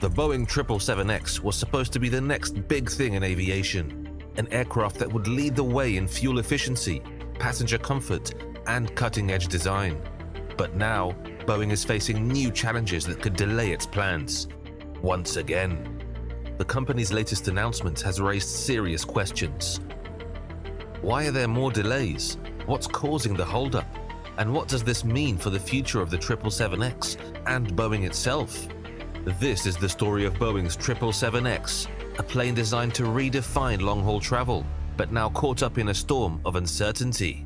The Boeing 777X was supposed to be the next big thing in aviation, an aircraft that would lead the way in fuel efficiency, passenger comfort, and cutting-edge design. But now, Boeing is facing new challenges that could delay its plans. Once again, the company's latest announcement has raised serious questions. Why are there more delays? What's causing the holdup? And what does this mean for the future of the 777X and Boeing itself? This is the story of Boeing's 777X, a plane designed to redefine long-haul travel, but now caught up in a storm of uncertainty.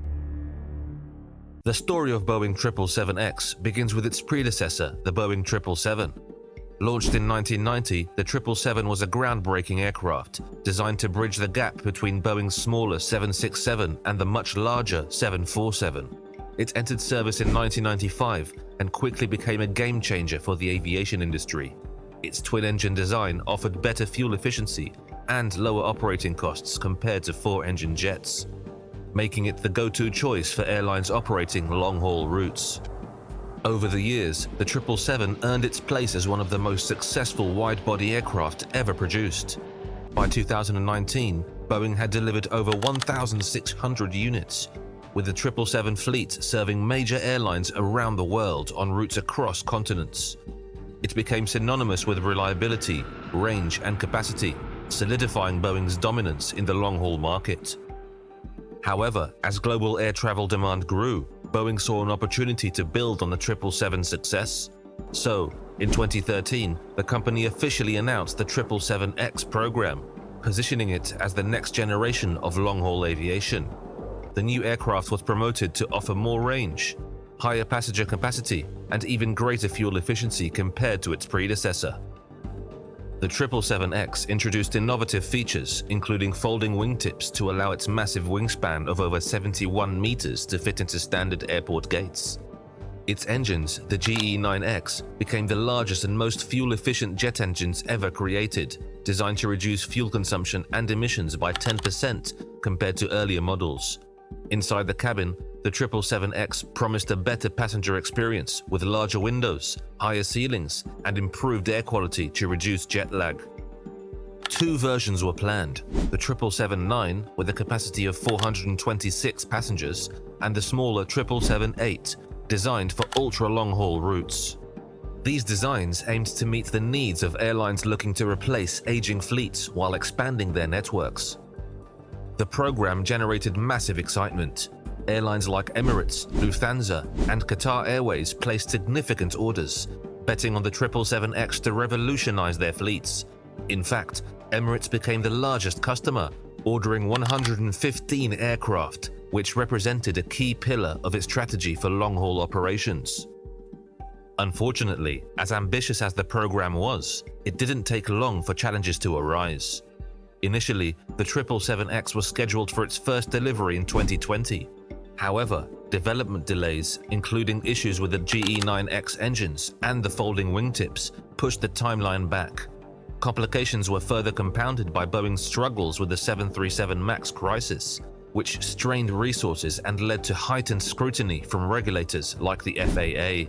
The story of Boeing 777X begins with its predecessor, the Boeing 777. Launched in 1990, the 777 was a groundbreaking aircraft designed to bridge the gap between Boeing's smaller 767 and the much larger 747. It entered service in 1995 and quickly became a game-changer for the aviation industry. Its twin-engine design offered better fuel efficiency and lower operating costs compared to four-engine jets, making it the go-to choice for airlines operating long-haul routes. Over the years, the 777 earned its place as one of the most successful wide-body aircraft ever produced. By 2019, Boeing had delivered over 1,600 units, with the 777 fleet serving major airlines around the world on routes across continents. It became synonymous with reliability, range, and capacity, solidifying Boeing's dominance in the long-haul market. However, as global air travel demand grew, Boeing saw an opportunity to build on the 777's success. So, in 2013, the company officially announced the 777X program, positioning it as the next generation of long-haul aviation. The new aircraft was promoted to offer more range, higher passenger capacity, and even greater fuel efficiency compared to its predecessor. The 777X introduced innovative features, including folding wingtips to allow its massive wingspan of over 71 meters to fit into standard airport gates. Its engines, the GE9X, became the largest and most fuel-efficient jet engines ever created, designed to reduce fuel consumption and emissions by 10% compared to earlier models. Inside the cabin, the 777X promised a better passenger experience with larger windows, higher ceilings, and improved air quality to reduce jet lag. Two versions were planned, the 777-9 with a capacity of 426 passengers and the smaller 777-8, designed for ultra-long-haul routes. These designs aimed to meet the needs of airlines looking to replace aging fleets while expanding their networks. The program generated massive excitement. Airlines like Emirates, Lufthansa, and Qatar Airways placed significant orders, betting on the 777X to revolutionize their fleets. In fact, Emirates became the largest customer, ordering 115 aircraft, which represented a key pillar of its strategy for long-haul operations. Unfortunately, as ambitious as the program was, it didn't take long for challenges to arise. Initially, the 777X was scheduled for its first delivery in 2020. However, development delays, including issues with the GE9X engines and the folding wingtips, pushed the timeline back. Complications were further compounded by Boeing's struggles with the 737 MAX crisis, which strained resources and led to heightened scrutiny from regulators like the FAA.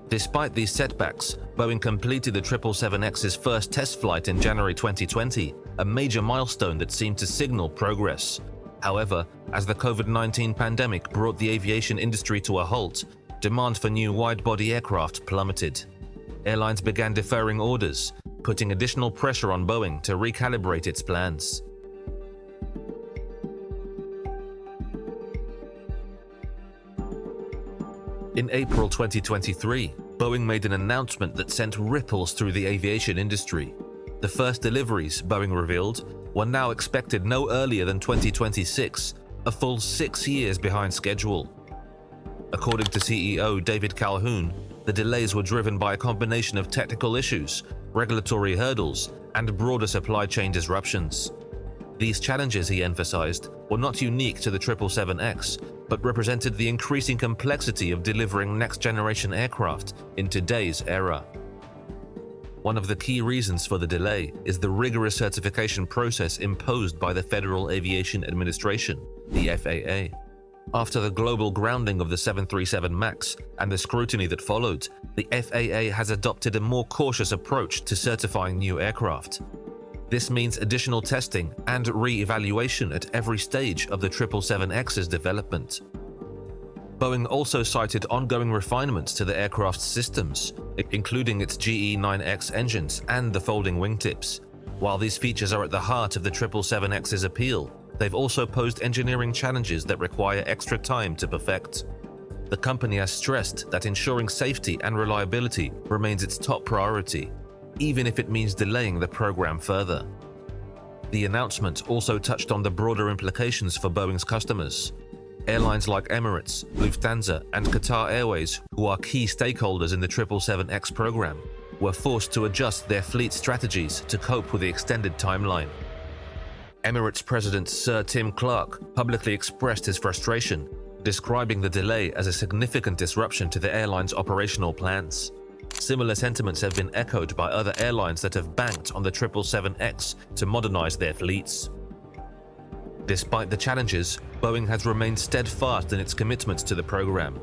Despite these setbacks, Boeing completed the 777X's first test flight in January 2020, a major milestone that seemed to signal progress. However, as the COVID-19 pandemic brought the aviation industry to a halt, demand for new wide-body aircraft plummeted. Airlines began deferring orders, putting additional pressure on Boeing to recalibrate its plans. In April 2023, Boeing made an announcement that sent ripples through the aviation industry. The first deliveries, Boeing revealed, were now expected no earlier than 2026, a full 6 years behind schedule. According to CEO David Calhoun, the delays were driven by a combination of technical issues, regulatory hurdles, and broader supply chain disruptions. These challenges, he emphasized, were not unique to the 777X, but represented the increasing complexity of delivering next-generation aircraft in today's era. One of the key reasons for the delay is the rigorous certification process imposed by the Federal Aviation Administration, the FAA. After the global grounding of the 737 MAX and the scrutiny that followed, the FAA has adopted a more cautious approach to certifying new aircraft. This means additional testing and re-evaluation at every stage of the 777X's development. Boeing also cited ongoing refinements to the aircraft's systems, including its GE9X engines and the folding wingtips. While these features are at the heart of the 777X's appeal, they've also posed engineering challenges that require extra time to perfect. The company has stressed that ensuring safety and reliability remains its top priority, even if it means delaying the program further. The announcement also touched on the broader implications for Boeing's customers. Airlines like Emirates, Lufthansa, and Qatar Airways, who are key stakeholders in the 777X program, were forced to adjust their fleet strategies to cope with the extended timeline. Emirates President Sir Tim Clark publicly expressed his frustration, describing the delay as a significant disruption to the airline's operational plans. Similar sentiments have been echoed by other airlines that have banked on the 777X to modernize their fleets. Despite the challenges, Boeing has remained steadfast in its commitments to the program.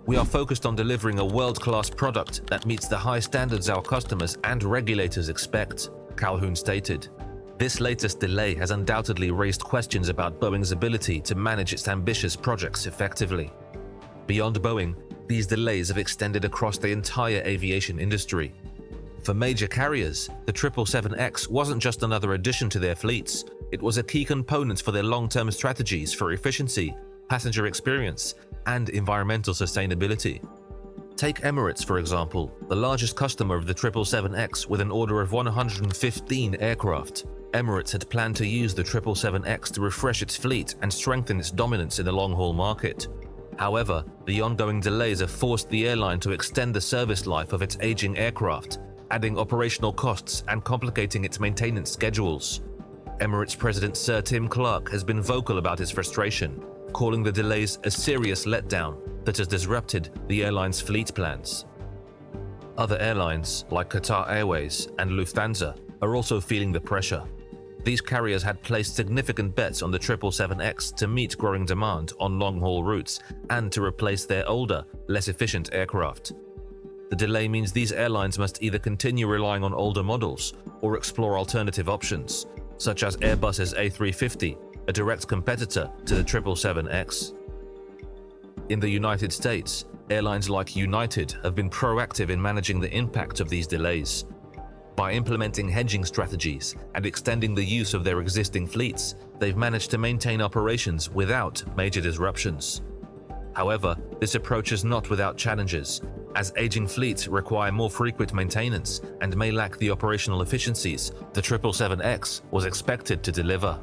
"We are focused on delivering a world-class product that meets the high standards our customers and regulators expect," Calhoun stated. This latest delay has undoubtedly raised questions about Boeing's ability to manage its ambitious projects effectively. Beyond Boeing, these delays have extended across the entire aviation industry. For major carriers, the 777X wasn't just another addition to their fleets, it was a key component for their long-term strategies for efficiency, passenger experience, and environmental sustainability. Take Emirates, for example, the largest customer of the 777X with an order of 115 aircraft. Emirates had planned to use the 777X to refresh its fleet and strengthen its dominance in the long-haul market. However, the ongoing delays have forced the airline to extend the service life of its aging aircraft, adding operational costs and complicating its maintenance schedules. Emirates President Sir Tim Clark has been vocal about his frustration, calling the delays a serious letdown that has disrupted the airline's fleet plans. Other airlines, like Qatar Airways and Lufthansa, are also feeling the pressure. These carriers had placed significant bets on the 777X to meet growing demand on long-haul routes and to replace their older, less efficient aircraft. The delay means these airlines must either continue relying on older models or explore alternative options, such as Airbus's A350, a direct competitor to the 777X. In the United States, airlines like United have been proactive in managing the impact of these delays. By implementing hedging strategies and extending the use of their existing fleets, they've managed to maintain operations without major disruptions. However, this approach is not without challenges, as aging fleets require more frequent maintenance and may lack the operational efficiencies the 777X was expected to deliver.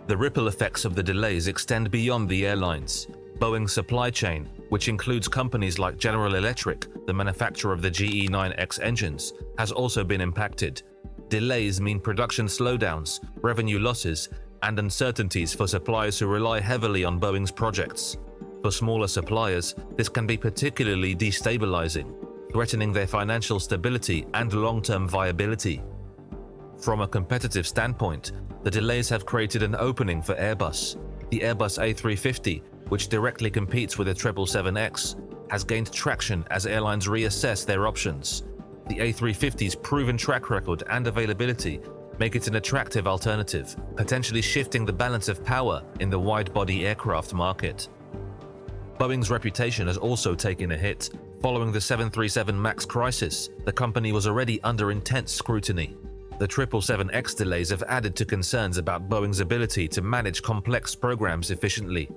The ripple effects of the delays extend beyond the airlines. Boeing's supply chain, which includes companies like General Electric, the manufacturer of the GE9X engines, has also been impacted. Delays mean production slowdowns, revenue losses, and uncertainties for suppliers who rely heavily on Boeing's projects. For smaller suppliers, this can be particularly destabilizing, threatening their financial stability and long-term viability. From a competitive standpoint, the delays have created an opening for Airbus. The Airbus A350, which directly competes with the 777X, has gained traction as airlines reassess their options. The A350's proven track record and availability make it an attractive alternative, potentially shifting the balance of power in the wide-body aircraft market. Boeing's reputation has also taken a hit. Following the 737 MAX crisis, the company was already under intense scrutiny. The 777X delays have added to concerns about Boeing's ability to manage complex programs efficiently.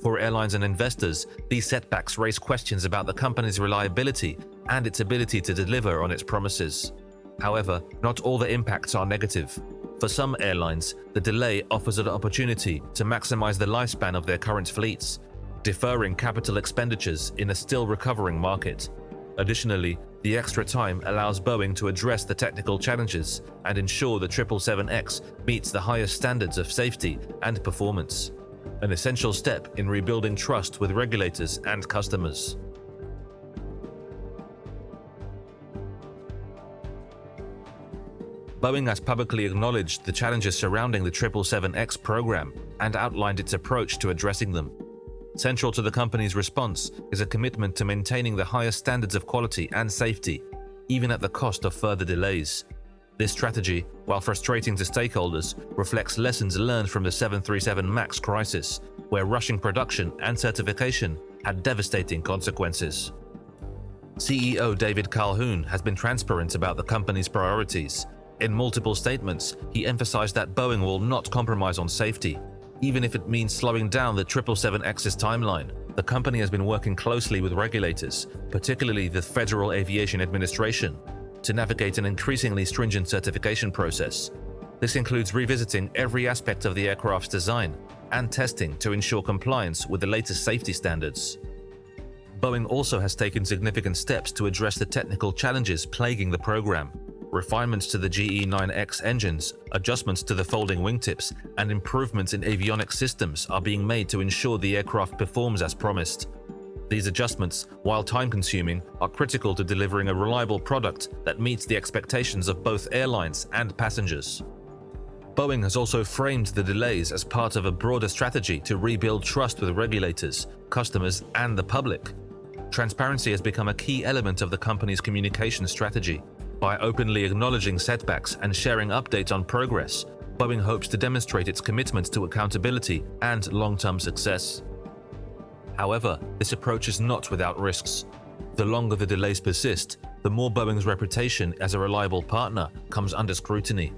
For airlines and investors, these setbacks raise questions about the company's reliability and its ability to deliver on its promises. However, not all the impacts are negative. For some airlines, the delay offers an opportunity to maximize the lifespan of their current fleets, deferring capital expenditures in a still recovering market. Additionally, the extra time allows Boeing to address the technical challenges and ensure the 777X meets the highest standards of safety and performance, an essential step in rebuilding trust with regulators and customers. Boeing has publicly acknowledged the challenges surrounding the 777X program and outlined its approach to addressing them. Central to the company's response is a commitment to maintaining the highest standards of quality and safety, even at the cost of further delays. This strategy, while frustrating to stakeholders, reflects lessons learned from the 737 MAX crisis, where rushing production and certification had devastating consequences. CEO David Calhoun has been transparent about the company's priorities. In multiple statements, he emphasized that Boeing will not compromise on safety, even if it means slowing down the 777X's timeline. The company has been working closely with regulators, particularly the Federal Aviation Administration, to navigate an increasingly stringent certification process. This includes revisiting every aspect of the aircraft's design and testing to ensure compliance with the latest safety standards. Boeing also has taken significant steps to address the technical challenges plaguing the program. Refinements to the GE9X engines, adjustments to the folding wingtips, and improvements in avionics systems are being made to ensure the aircraft performs as promised. These adjustments, while time-consuming, are critical to delivering a reliable product that meets the expectations of both airlines and passengers. Boeing has also framed the delays as part of a broader strategy to rebuild trust with regulators, customers, and the public. Transparency has become a key element of the company's communication strategy. By openly acknowledging setbacks and sharing updates on progress, Boeing hopes to demonstrate its commitment to accountability and long-term success. However, this approach is not without risks. The longer the delays persist, the more Boeing's reputation as a reliable partner comes under scrutiny.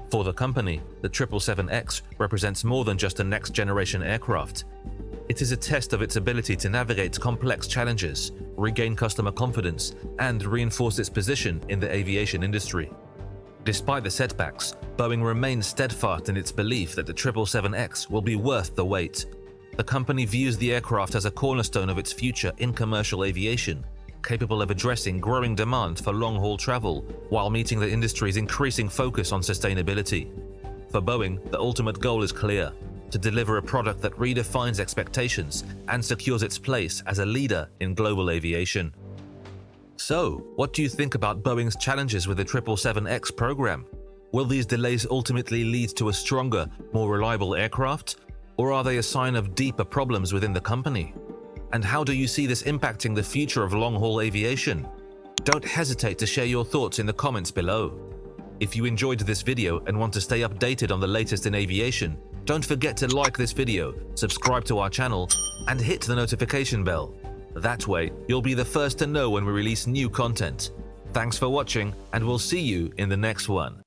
For the company, the 777X represents more than just a next-generation aircraft. It is a test of its ability to navigate complex challenges, regain customer confidence, and reinforce its position in the aviation industry. Despite the setbacks, Boeing remains steadfast in its belief that the 777X will be worth the wait. The company views the aircraft as a cornerstone of its future in commercial aviation, capable of addressing growing demand for long-haul travel while meeting the industry's increasing focus on sustainability. For Boeing, the ultimate goal is clear: to deliver a product that redefines expectations and secures its place as a leader in global aviation. So, what do you think about Boeing's challenges with the 777X program? Will these delays ultimately lead to a stronger, more reliable aircraft? Or are they a sign of deeper problems within the company? And how do you see this impacting the future of long-haul aviation? Don't hesitate to share your thoughts in the comments below. If you enjoyed this video and want to stay updated on the latest in aviation, don't forget to like this video, subscribe to our channel, and hit the notification bell. That way, you'll be the first to know when we release new content. Thanks for watching, and we'll see you in the next one.